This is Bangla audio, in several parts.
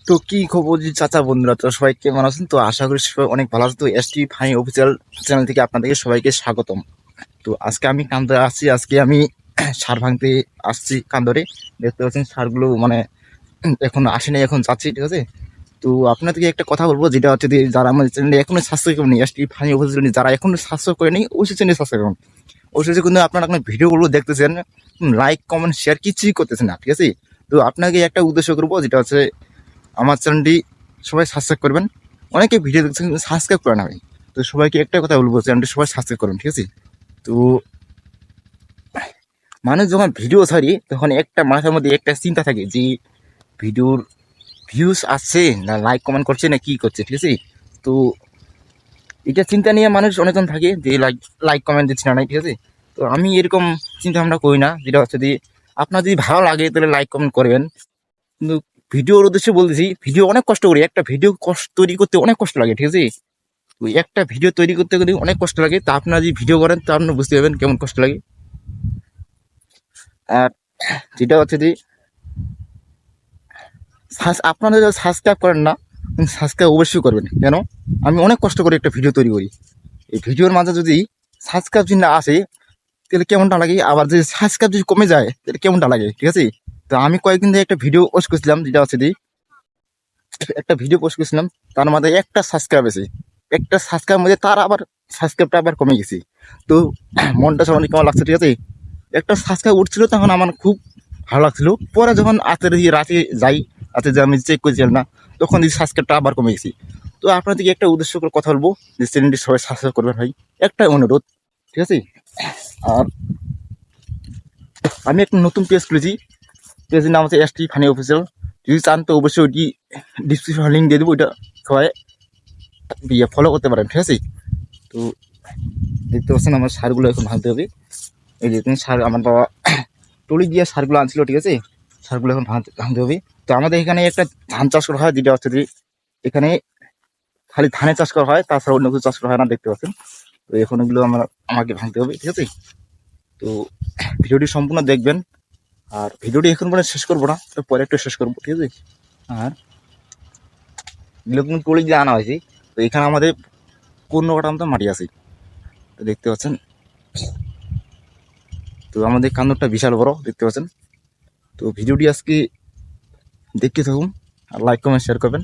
তো কি খবর জি চাচা বন্ধুরা, তো সবাই কেমন আছেন? তো আশা করি সবাই অনেক ভালো আছে। তো এসটি ফানি অফিসিয়াল চ্যানেল থেকে আপনাদেরকে সবাইকে স্বাগতম। তো আজকে আমি কান্দরে আসছি, আজকে আমি সার ভাঙতে আসছি কান্দরে। দেখতে পাচ্ছেন সারগুলো মানে এখন আসেনি, এখন যাচ্ছি, ঠিক আছে। তো আপনাদেরকে একটা কথা বলবো, যেটা হচ্ছে যে যারা আমাদের চ্যানেলে এখনো সাবস্ক্রাইব করেনি, এসটি ফানি অফিসিয়াল যারা এখনো সাবস্ক্রাইব করেনি, অবশ্যই চ্যানেল সাবস্ক্রাইব করুন। অবশ্যই কিন্তু আপনারা আপনার ভিডিওগুলো দেখতেছেন, লাইক কমেন্ট শেয়ার কিছুই করতেছেন না, ঠিক আছে। তো আপনাকে একটা উদ্দেশ্য করবো, যেটা হচ্ছে আমার চ্যানেলটি সবাই সাবস্ক্রাইব করবেন। অনেকে ভিডিও দেখছেন কিন্তু সাবস্ক্রাইব করে না ভাই। তো সবাইকে একটা কথা বলবো, চ্যানেলটি সবাই সাবস্ক্রাইব করুন, ঠিক আছে। তো মানুষ যখন ভিডিও ছাড়ি তখন একটা মাথার মধ্যে একটা চিন্তা থাকে যে ভিডিওর ভিউজ আসছে না লাইক কমেন্ট করছে না কি করছে, ঠিক আছে। তো এটা চিন্তা নিয়ে মানুষ অনেকজন থাকে যে লাইক লাইক কমেন্ট দিচ্ছে না নাই, ঠিক আছে। তো আমি এরকম চিন্তা ভাবনা করি না, যেটা হচ্ছে যে আপনার যদি ভালো লাগে তাহলে লাইক কমেন্ট করবেন। কিন্তু ভিডিওর উদ্দেশ্যে বলতেছি, ভিডিও অনেক কষ্ট করি, একটা ভিডিও কষ্ট তৈরি করতে অনেক কষ্ট লাগে, ঠিক আছে। তো একটা ভিডিও তৈরি করতে গেলে অনেক কষ্ট লাগে। তা আপনারা যদি ভিডিও করেন তা আপনারা বুঝতে পারবেন কেমন কষ্ট লাগে। আর যেটা হচ্ছে যে আপনারা যারা সাবস্ক্রাইব করেন না, সাবস্ক্রাইব অবশ্যই করবেন। কেন? আমি অনেক কষ্ট করে একটা ভিডিও তৈরি করি। এই ভিডিওর মাঝে যদি সাবস্ক্রাইব যদি না আসে তাহলে কেমনটা লাগে, আবার যদি সাবস্ক্রাইব যদি কমে যায় তাহলে কেমনটা লাগে, ঠিক আছে। তো আমি কয়েকদিন ধরে একটা ভিডিও পোস্ট করছিলাম, যেটা হচ্ছে যে একটা ভিডিও পোস্ট করেছিলাম, তার মধ্যে একটা সাবস্ক্রাইব আছে, একটা সাবস্ক্রাইব মধ্যে তার আবার সাবস্ক্রাইবটা আবার কমে গেছে। তো মনটা সবার কেমন লাগছে, ঠিক আছে। একটা সাবস্ক্রাইব উঠছিল তখন আমার খুব ভালো লাগছিল। পরে যখন রাতে যাই, রাতে যে আমি চেক করেছিলাম না, তখন এই সাবস্ক্রাইবটা আবার কমে গেছি। তো আপনাদেরকে একটা উদ্দেশ্য করে কথা বলবো, যে চ্যানেলটি সবাই সাবস্ক্রাইব করবেন ভাই, একটা অনুরোধ, ঠিক আছে। আর আমি একটা নতুন পেজ খুলেছি, পেজের নাম হচ্ছে এসটি ফানি অফিসিয়াল। যদি চান তো অবশ্যই ওইটি ডিসক্রিপশন লিঙ্ক দিয়ে দেবো, ওইটা সবাই ফলো করতে পারেন, ঠিক আছে। তো দেখতে পাচ্ছেন আমার সারগুলো এখন ভাঙতে হবে। এই যে সার আমার বাবা টলি দিয়ে সারগুলো আনছিল, ঠিক আছে। সারগুলো এখন ভাঙতে হবে। তো আমাদের এখানে একটা ধান চাষ করা হয়, যেটা হচ্ছে যে এখানে খালি ধানের চাষ করা হয়, তাছাড়া অন্য কিছু চাষ করা হয় না, দেখতে পাচ্ছেন। তো এখন এগুলো আমাকে ভাঙতে হবে, ঠিক আছে। তো ভিডিওটি সম্পূর্ণ দেখবেন। আর ভিডিওটি এখন পরে শেষ করবো না, তো পরে একটু শেষ করবো, ঠিক আছে। আর এগুলো কিন্তু টলি দিয়ে আনা হয়েছে। তো এখানে আমাদের 15 কাঠা মতো মাটি আছে, তো দেখতে পাচ্ছেন। তো আমাদের কান্দরটা বিশাল বড়, দেখতে পাচ্ছেন। তো ভিডিওটি আজকে দেখতে থাকুন, আর লাইক কমেন্ট শেয়ার করবেন।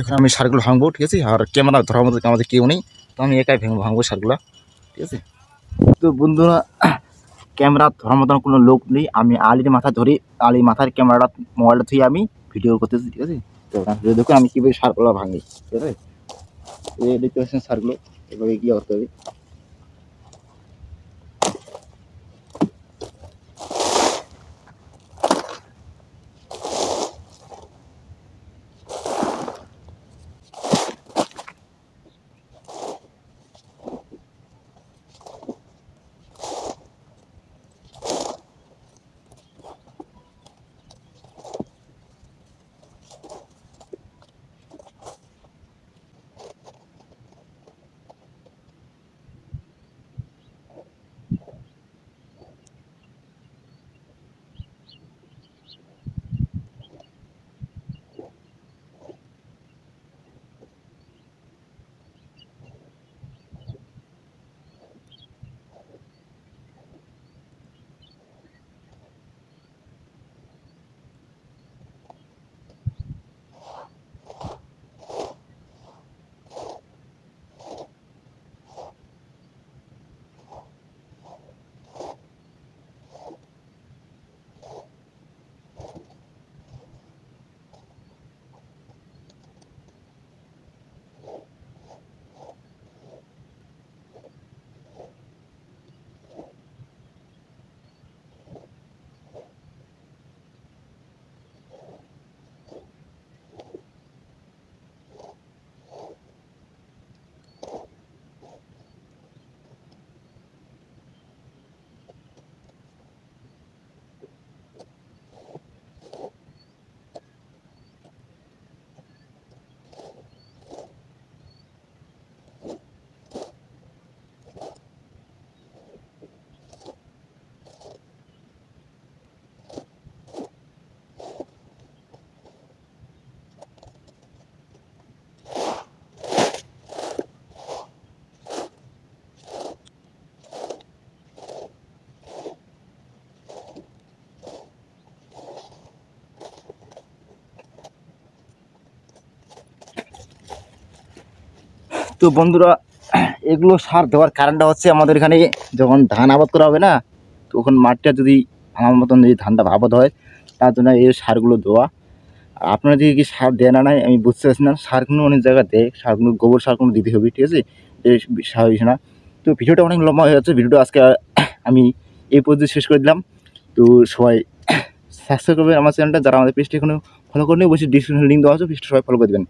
এখন আমি সারগুলো ভাঙবো, ঠিক আছে। আর ক্যামেরা ধরার মতো আমাদের কেউ নেই, তো আমি একাই ভাঙবো সারগুলা, ঠিক আছে। তো বন্ধুরা, ক্যামেরা ধরার মতন কোনো লোক নেই, আমি আলির মাথা ধরে আলির মাথার ক্যামেরাটা মোবাইলটা থেকে আমি ভিডিও করতেছি, ঠিক আছে। তো দেখুন আমি কীভাবে সারগুলো ভাঙি, ঠিক আছে। দেখতে পাচ্ছেন সারগুলো এভাবে গিয়ে করতে হবে। তো বন্ধুরা, এগুলো সার দেওয়ার কারণটা হচ্ছে আমাদের এখানে যখন ধান আবাদ করা হবে না, তখন মাঠটা যদি আমার মতন যদি ধানটা আবাদ হয়, তার জন্য এই সারগুলো দেওয়া। আর আপনারা যদি কি সার দেয় না নাই আমি বুঝতে পারছি না। সারগুলো অনেক জায়গায় দেয়, সারগুলো গোবর সারগুলো দিতে হবে, ঠিক আছে, এই সার হয়েছে না। তো ভিডিওটা অনেক লম্বা হয়ে যাচ্ছে, ভিডিওটা আজকে আমি এই পর্যন্ত শেষ করে দিলাম। তো সবাই সাবস্ক্রাইব করবেন আমার চ্যানেলটা, যারা আমাদের পেজটা এখনো ফলো করেনি অবশ্যই ডিসক্রিপশনে লিঙ্ক দেওয়া আছে, পেজটা সবাই ফলো করে দেবেন।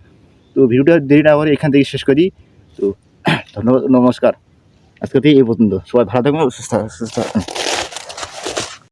তো ভিডিওটা দেরি না করে এখান থেকে শেষ করি। তো ধন্যবাদ, নমস্কার। আজকে এই পর্যন্ত, সবাই ভালো থাকবেন, সুস্থ থাকবেন।